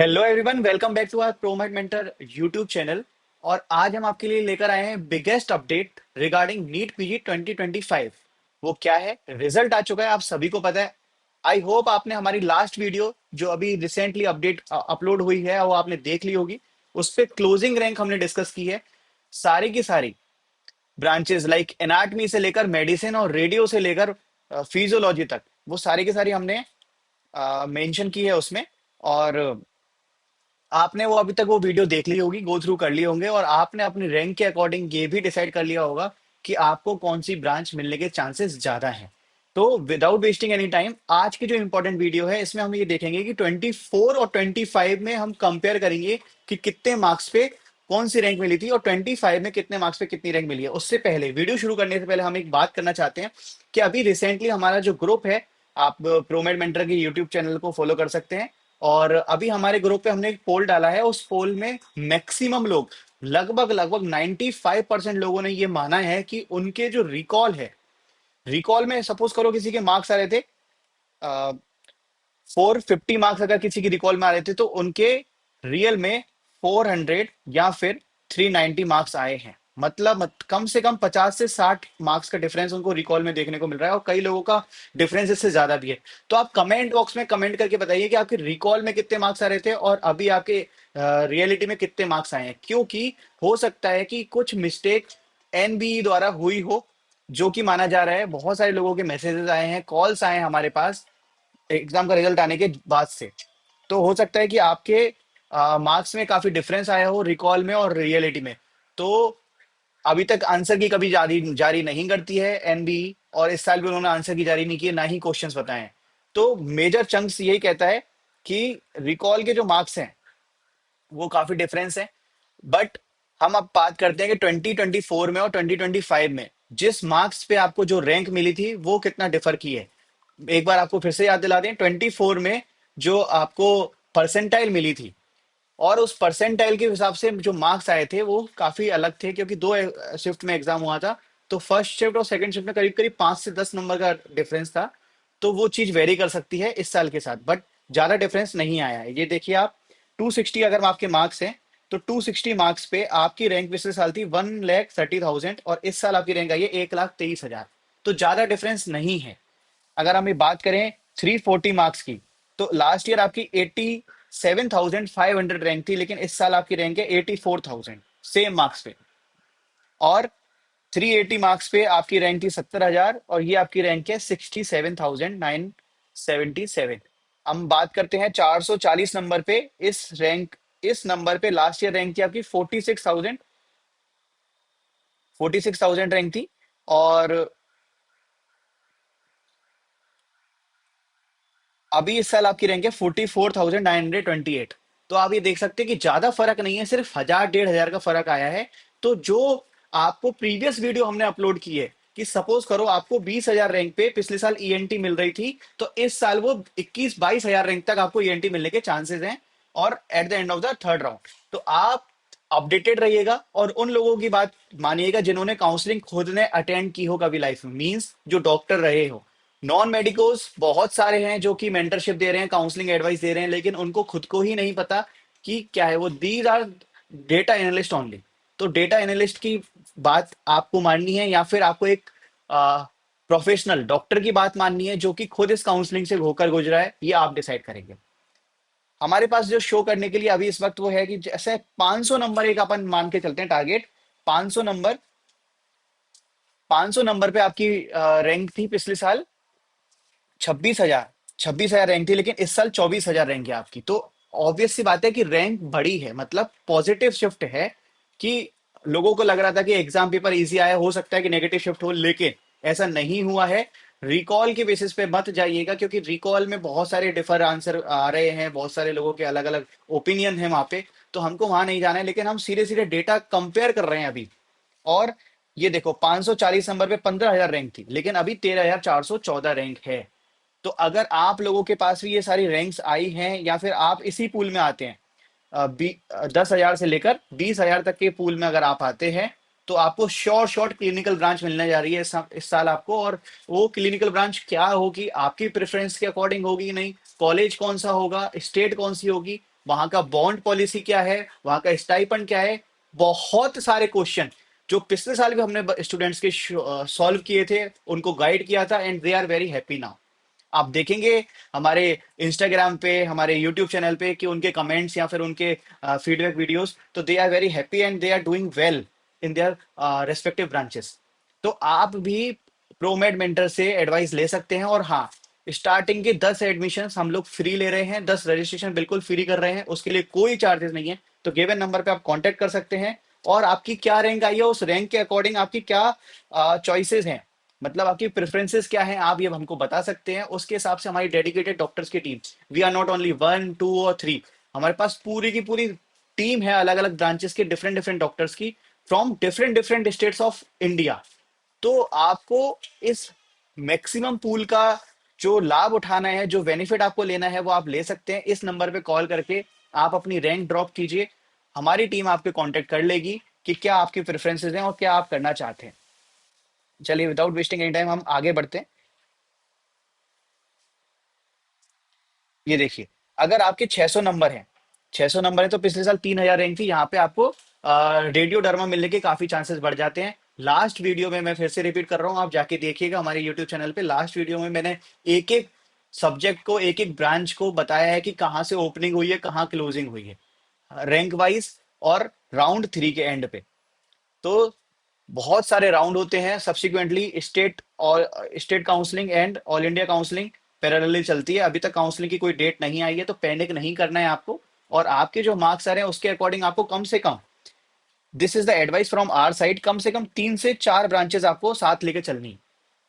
Hello everyone, welcome back to our Promet mentor YouTube channel. और आज हम आपके लिए लेकर आए हैं biggest update regarding NEET PG 2025। वो क्या है? रिजल्ट आ चुका है, आप सभी को पता है। आई होप आपने हमारी लास्ट वीडियो जो अभी रिसेंटली अपडेट अपलोड हुई है वो आपने देख ली होगी। उस पे क्लोजिंग रैंक हमने डिस्कस की है। सारी की सारी ब्रांचेस लाइक एनाटमी से लेकर मेडिसिन और रेडियो से लेकर फिजियोलॉजी तक वो सारी की सारी हमने मेंशन की है उसमें। और आपने वो अभी तक वो वीडियो देख ली होगी, गो थ्रू कर लिए होंगे, और आपने अपनी रैंक के अकॉर्डिंग ये भी डिसाइड कर लिया होगा कि आपको कौन सी ब्रांच मिलने के चांसेस ज्यादा हैं। तो विदाउट वेस्टिंग एनी टाइम, आज की जो इंपॉर्टेंट वीडियो है इसमें हम ये देखेंगे कि 24 और 25 में हम कंपेयर करेंगे कि कितने मार्क्स पे कौन सी रैंक मिली थी और 25 में कितने मार्क्स पे कितनी रैंक मिली है। उससे पहले, वीडियो शुरू करने से पहले हम एक बात करना चाहते हैं कि अभी रिसेंटली हमारा जो ग्रुप है, आप प्रोमेड मेंटर के यूट्यूब चैनल को फॉलो कर सकते हैं। और अभी हमारे ग्रुप पे हमने एक पोल डाला है, उस पोल में मैक्सिमम लोग, लगभग लगभग 95% लोगों ने ये माना है कि उनके जो रिकॉल है, रिकॉल में सपोज करो किसी के मार्क्स आ रहे थे 450 मार्क्स, अगर किसी की रिकॉल में आ रहे थे तो उनके रियल में 400 या फिर 390 मार्क्स आए हैं। मतलब कम से कम 50 से 60 मार्क्स का डिफरेंस उनको रिकॉल में देखने को मिल रहा है, और कई लोगों का डिफरेंस इससे ज्यादा भी है। तो आप कमेंट बॉक्स में कमेंट करके बताइए कि आपके रिकॉल में कितने मार्क्स आ रहे थे और अभी आपके रियलिटी में कितने मार्क्स आए हैं, क्योंकि हो सकता है कि कुछ मिस्टेक एनबीई द्वारा हुई हो, जो कि माना जा रहा है। बहुत सारे लोगों के मैसेजेस आए हैं, कॉल्स आए हैं हमारे पास एग्जाम का रिजल्ट आने के बाद से। तो हो सकता है कि आपके मार्क्स में काफी डिफरेंस आया हो रिकॉल में और रियलिटी में। तो अभी तक आंसर की कभी जारी जारी नहीं करती है एनबीई, और इस साल भी उन्होंने आंसर की जारी नहीं की है, ना ही क्वेश्चंस बताए हैं। तो मेजर चंक्स यही कहता है कि रिकॉल के जो मार्क्स हैं वो काफी डिफरेंस है। बट हम अब बात करते हैं कि 2024 में और 2025 में जिस मार्क्स पे आपको जो रैंक मिली थी वो कितना डिफर की है। एक बार आपको फिर से याद दिला दें, 24 में जो आपको परसेंटाइल मिली थी और उस परसेंटाइल के हिसाब से जो मार्क्स आए थे वो काफी अलग थे, क्योंकि दो शिफ्ट में एग्जाम हुआ था। तो फर्स्ट शिफ्ट और सेकंड शिफ्ट में करीब करीब 5 से 10 नंबर का डिफरेंस था। तो वो चीज वेरी कर सकती है इस साल के साथ, बट ज्यादा डिफरेंस नहीं आया है। ये देखिए आप, 260 अगर आपके मार्क्स हैं तो 260 मार्क्स पे आपकी रैंक पिछले साल थी 1,30,000 और इस साल आपकी रैंक आई है 1,23,000। तो ज्यादा डिफरेंस नहीं है। अगर हम ये बात करें 340 मार्क्स की, तो लास्ट ईयर आपकी 87,500 रैंक थी, लेकिन इस साल आपकी रैंक है 84,000 सेम मार्क्स पे। और 380 मार्क्स पे आपकी रैंक थी 70,000 और ये आपकी रैंक है 67,977। हम बात करते हैं 440 नंबर पे। इस नंबर पे लास्ट ईयर रैंक थी आपकी 46,000 रैंक थी। और अभी इस साल आपकी रैंक है 44,928। तो आप ये देख सकते हैं कि ज्यादा फर्क नहीं है, सिर्फ 1,000 1,500 का फर्क आया है। तो जो आपको प्रीवियस वीडियो हमने अपलोड की है कि सपोज करो आपको 20,000 रैंक पे पिछले साल ईएनटी मिल रही थी, तो इस साल वो 21-22,000 रैंक तक आपको ईएनटी मिलने के चांसेस हैं, और at the end of the third round. तो आप अपडेटेड रहिएगा और उन लोगों की बात मानिएगा जिन्होंने काउंसलिंग खुद ने अटेंड की हो कभी लाइफ में, मींस जो डॉक्टर रहे हो। नॉन मेडिकोस बहुत सारे हैं जो कि मेंटरशिप दे रहे हैं, काउंसलिंग एडवाइस दे रहे हैं, लेकिन उनको खुद को ही नहीं पता कि क्या है वो। These are data analyst only. तो डेटा एनालिस्ट की बात आपको माननी है या फिर आपको एक प्रोफेशनल डॉक्टर की बात माननी है जो कि खुद इस काउंसलिंग से होकर गुजरा है, ये आप डिसाइड करेंगे। हमारे पास जो शो करने के लिए अभी इस वक्त वो है कि जैसे 500 नंबर एक अपन मान के चलते हैं टारगेट। 500 नंबर, 500 नंबर पे आपकी रैंक थी पिछले साल 26,000। 26,000 रैंक थी, लेकिन इस साल 24,000 रैंक है आपकी। तो ऑब्वियस सी बात है कि रैंक बढ़ी है, मतलब पॉजिटिव शिफ्ट है। कि लोगों को लग रहा था कि एग्जाम पेपर इजी आया, हो सकता है कि नेगेटिव शिफ्ट हो, लेकिन ऐसा नहीं हुआ है। रिकॉल के बेसिस पे मत जाइएगा, क्योंकि रिकॉल में बहुत सारे डिफर आंसर आ रहे हैं, बहुत सारे लोगों के अलग अलग ओपिनियन है वहां पे। तो हमको वहां नहीं जाना है, लेकिन हम सीधे सीधे डेटा कंपेयर कर रहे हैं अभी। और ये देखो, 540 नंबर पे 15,000 रैंक थी, लेकिन अभी 13,414 रैंक है। तो अगर आप लोगों के पास भी ये सारी रैंक्स आई हैं या फिर आप इसी पूल में आते हैं, 10,000 से लेकर 20,000 तक के पूल में अगर आप आते हैं, तो आपको शॉर्ट क्लिनिकल ब्रांच मिलने जा रही है इस साल आपको। और वो क्लिनिकल ब्रांच क्या होगी, आपकी प्रेफरेंस के अकॉर्डिंग होगी, नहीं कॉलेज कौन सा होगा, स्टेट कौन सी होगी, वहां का बॉन्ड पॉलिसी क्या है, वहां का स्टाइपेंड क्या है, बहुत सारे क्वेश्चन जो पिछले साल भी हमने स्टूडेंट्स के सॉल्व किए थे, उनको गाइड किया था, and they are very happy now. आप देखेंगे हमारे इंस्टाग्राम पे, हमारे यूट्यूब चैनल पे कि उनके कमेंट्स या फिर उनके फीडबैक वीडियोस, तो they are very happy and they are doing well in their respective branches. तो आप भी प्रोमेड मेंटर से एडवाइस ले सकते हैं। और हाँ, स्टार्टिंग के 10 एडमिशन हम लोग फ्री ले रहे हैं, 10 रजिस्ट्रेशन बिल्कुल फ्री कर रहे हैं, उसके लिए कोई चार्जेस नहीं है। तो गिवन नंबर पे आप कांटेक्ट कर सकते हैं, और आपकी क्या रैंक आई है उस रैंक के अकॉर्डिंग आपकी क्या चॉइसेस हैं, मतलब आपकी प्रेफरेंसेस क्या हैं, आप ये हमको बता सकते हैं। उसके हिसाब से हमारी डेडिकेटेड डॉक्टर्स की team, we are not only 1 2 और 3, हमारे पास पूरी की पूरी टीम है अलग अलग ब्रांचेस के डिफरेंट डिफरेंट डॉक्टर्स की, from different different states of India. तो आपको इस मैक्सिमम पूल का जो लाभ उठाना है, जो बेनिफिट आपको लेना है, वो आप ले सकते हैं। इस नंबर पे कॉल करके आप अपनी रैंक ड्रॉप कीजिए, हमारी टीम आपके कांटेक्ट कर लेगी कि क्या आपकी प्रेफरेंसेस हैं और क्या आप करना चाहते हैं। चलिए विदाउट वेस्टिंग एनी टाइम हम आगे बढ़ते हैं। ये देखिए, अगर आपके 600 नंबर हैं, 600 नंबर है तो पिछले साल 3000 रैंक थी, यहाँ पे आपको रेडियो डर्मा मिलने के काफी चांसेस बढ़ जाते हैं। लास्ट वीडियो में मैं फिर से रिपीट कर रहा हूँ, आप जाके देखिएगा हमारे यूट्यूब चैनल पे। लास्ट वीडियो में मैंने एक एक सब्जेक्ट को, एक एक ब्रांच को बताया है कि कहाँ से ओपनिंग हुई है, कहाँ क्लोजिंग हुई है, रैंक वाइज और राउंड 3 के एंड पे। तो बहुत सारे राउंड होते हैं सब्सिक्वेंटली, स्टेट और state counselling and all India counselling parallelly चलती है। अभी तक काउंसलिंग की कोई डेट नहीं आई है, तो पैनिक नहीं करना है आपको। और आपके जो मार्क्स आ रहे हैं उसके अकॉर्डिंग आपको कम से कम, this is the advice from our side, कम से कम 3 से 4 ब्रांचेस आपको साथ लेके चलनी है।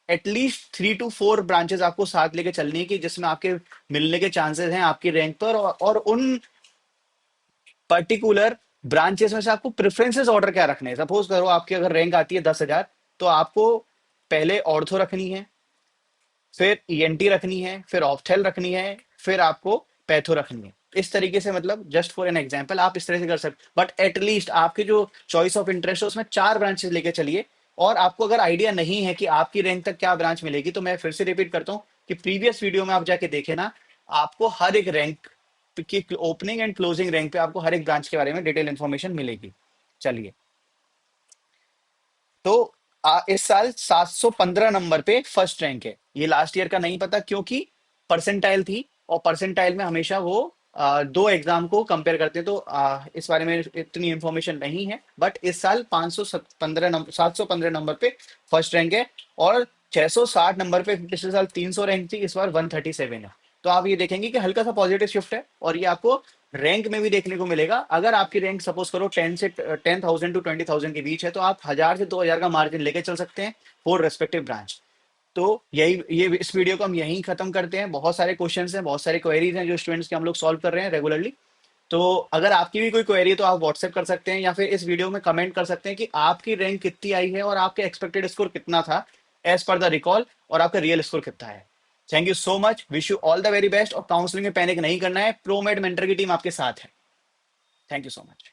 एटलीस्ट 3 to 4 ब्रांचेस आपको साथ लेके चलनी है कि जिसमें आपके मिलने के चांसेस हैं आपकी रैंक पर, और उन पर्टिकुलर ब्रांचेस में से आपको प्रेफरेंसेस ऑर्डर क्या रखने हैं। सपोज करो आपकी अगर रैंक आती है 10,000, तो आपको पहले ऑर्थो रखनी है, फिर ईएनटी रखनी है, फिर ऑप्थेल रखनी है, फिर आपको पैथो रखनी है। इस तरीके से, मतलब जस्ट फॉर एन एग्जांपल आप इस तरह से कर सकते, बट एटलीस्ट आपकी जो चॉइस ऑफ इंटरेस्ट है उसमें 4 ब्रांचेस लेके चलिए। और आपको अगर आइडिया नहीं है कि आपकी रैंक तक क्या ब्रांच मिलेगी, तो मैं फिर से रिपीट करता हूँ कि प्रीवियस वीडियो में आप जाके देखे ना, आपको हर एक रैंक की ओपनिंग एंड क्लोजिंग रैंक पे आपको हर एक ब्रांच के बारे में डिटेल इंफॉर्मेशन मिलेगी। चलिए, तो इस साल 715 नंबर पे फर्स्ट रैंक है। ये लास्ट ईयर का नहीं पता क्योंकि परसेंटाइल थी, और परसेंटाइल में हमेशा वो 2 एग्जाम को कंपेयर करते हैं, तो इस बारे में इतनी इंफॉर्मेशन नहीं है। बट इस साल 515 नंबर, 715 नंबर पे फर्स्ट रैंक है, और 660 नंबर पे पिछले साल 300 रैंक थी, इस बार 137 है। तो आप ये देखेंगे कि हल्का सा पॉजिटिव शिफ्ट है, और ये आपको रैंक में भी देखने को मिलेगा। अगर आपकी रैंक सपोज करो 10,000 to 20,000 के बीच है, तो आप 1,000 से 2,000 का मार्जिन लेके चल सकते हैं फॉर रेस्पेक्टिव ब्रांच। तो यही, ये इस वीडियो को हम यहीं खत्म करते हैं। बहुत सारे क्वेश्चंस हैं, बहुत सारे क्वेरीज हैं जो स्टूडेंट्स के हम लोग सॉल्व कर रहे हैं रेगुलरली। तो अगर आपकी भी कोई क्वेरी है तो आप व्हाट्सएप कर सकते हैं, या फिर इस वीडियो में कमेंट कर सकते हैं कि आपकी रैंक कितनी आई है और आपके एक्सपेक्टेड स्कोर कितना था एज पर द रिकॉल, और आपका रियल स्कोर कितना है। Thank you so much, wish you all the very best. और काउंसलिंग में पैनिक नहीं करना है, प्रोमेड मेंटर की टीम आपके साथ है। Thank you so much.